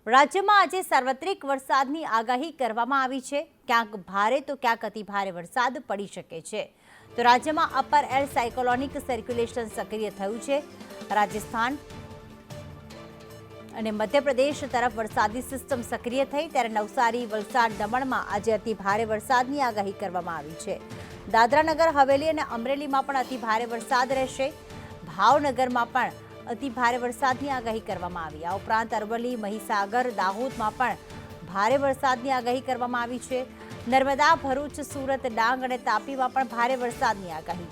રાજ્યમાં આજે સાર્વત્રિક વરસાદની આગાહી કરવામાં આવી છે। ક્યાંક ભારે તો ક્યાંક અતિ ભારે વરસાદ પડી શકે છે। તો રાજ્યમાં અપર એર સાયક્લોનિક સર્ક્યુલેશન સક્રિય થયું છે। રાજસ્થાન અને મધ્યપ્રદેશ તરફ વરસાદી સિસ્ટમ સક્રિય થઈ ત્યારે નવસારી, વલસાડ, દમણમાં આજે અતિ ભારે વરસાદની આગાહી કરવામાં આવી છે। દાદરા નગર હવેલી અને અમરેલીમાં પણ અતિ ભારે વરસાદ રહેશે। ભાવનગરમાં પણ અતિ ભારે વરસાદની આગાહી કરવામાં આવી। આ ઉપરાંત અરવલ્લી, મહીસાગર, દાહોદમાં પણ ભારે વરસાદની આગાહી કરવામાં આવી છે। નર્મદા, ભરૂચ, સુરત, ડાંગ અને તાપીમાં પણ ભારે વરસાદની આગાહી।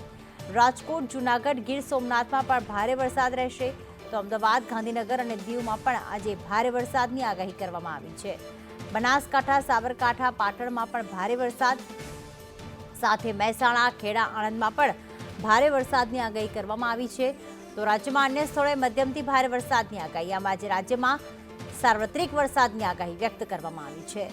રાજકોટ, જૂનાગઢ, ગીર સોમનાથમાં પણ ભારે વરસાદ રહેશે। તો અમદાવાદ, ગાંધીનગર અને દીવમાં પણ આજે ભારે વરસાદની આગાહી કરવામાં આવી છે। બનાસકાંઠા, સાબરકાંઠા, પાટણમાં પણ ભારે વરસાદ સાથે મહેસાણા, ખેડા, આણંદમાં પણ ભારે વરસાદની આગાહી કરવામાં આવી છે। તો રાજ્યમાં અન્ય સ્થળોએ મધ્યમથી ભારે વરસાદની આગાહી। આમ આજે રાજ્યમાં સાર્વત્રિક વરસાદની આગાહી વ્યક્ત કરવામાં આવી છે।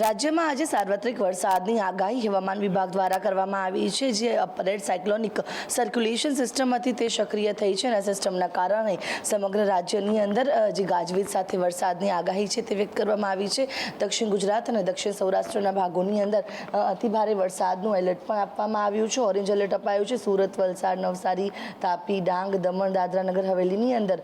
રાજ્યમાં આજે સાર્વત્રિક વરસાદની આગાહી હવામાન વિભાગ દ્વારા કરવામાં આવી છે। જે upper air cyclonic circulation system હતી તે સક્રિય થઈ છે અને સિસ્ટમના કારણે સમગ્ર રાજ્યની અંદર જે ગાજવીજ સાથે વરસાદની આગાહી છે તે વ્યક્ત કરવામાં આવી છે। દક્ષિણ ગુજરાત અને દક્ષિણ સૌરાષ્ટ્રના ભાગોની અંદર અતિભારે વરસાદનું એલર્ટ પણ આપવામાં આવ્યું છે। ઓરેન્જ એલર્ટ અપાયું છે। સુરત, વલસાડ, નવસારી, તાપી, ડાંગ, દમણ, દાદરા નગર હવેલીની અંદર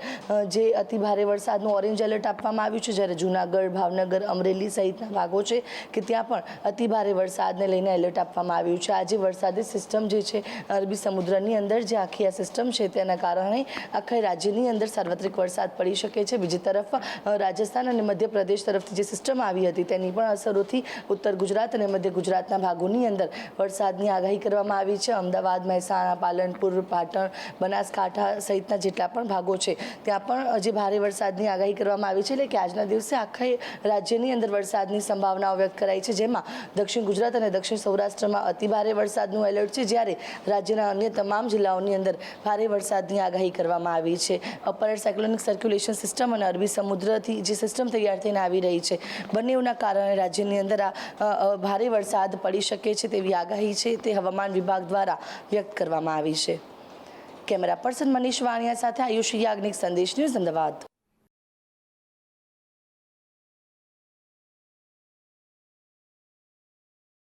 જે અતિભારે વરસાદનું ઓરેન્જ એલર્ટ આપવામાં આવ્યું છે। જ્યારે જૂનાગઢ, ભાવનગર, અમરેલી સહિતના ભાગો છે કે ત્યાં પણ અતિભારે વરસાદને લઈને એલર્ટ આપવામાં આવ્યું છે। આજે વરસાદી સિસ્ટમ જે છે અરબી સમુદ્રની અંદર જે આખી આ સિસ્ટમ છે તેના કારણે આખા રાજ્યની અંદર સાર્વત્રિક વરસાદ પડી શકે છે। બીજી તરફ રાજસ્થાન અને મધ્યપ્રદેશ તરફથી જે સિસ્ટમ આવી હતી તેની પણ અસરોથી ઉત્તર ગુજરાત અને મધ્ય ગુજરાતના ભાગોની અંદર વરસાદની આગાહી કરવામાં આવી છે। અમદાવાદ, મહેસાણા, પાલનપુર, પાટણ, બનાસકાંઠા સહિતના જેટલા પણ ભાગો છે ત્યાં પણ જે ભારે વરસાદની આગાહી કરવામાં આવી છે। એટલે કે આજના દિવસે આખા રાજ્યની અંદર વરસાદની સંભાવના વ્યક્ત કરાઈ છે। જેમાં દક્ષિણ ગુજરાત અને દક્ષિણ સૌરાષ્ટ્રમાં અતિભારે વરસાદનું એલર્ટ છે, જ્યારે રાજ્યના અન્ય તમામ જિલ્લાઓની અંદર ભારે વરસાદની આગાહી કરવામાં આવી છે। Upper air cyclonic circulation system અને અરબી સમુદ્રથી જે સિસ્ટમ તૈયાર થઈને આવી રહી છે બંનેના કારણે રાજ્યની અંદર આ ભારે વરસાદ પડી શકે છે તેવી આગાહી છે તે હવામાન વિભાગ દ્વારા વ્યક્ત કરવામાં આવી છે। કેમેરા પર્સન મનીષ વાણિયા સાથે આયુષ યાજ્ઞિક, સંદેશ ન્યૂઝ, અમદાવાદ।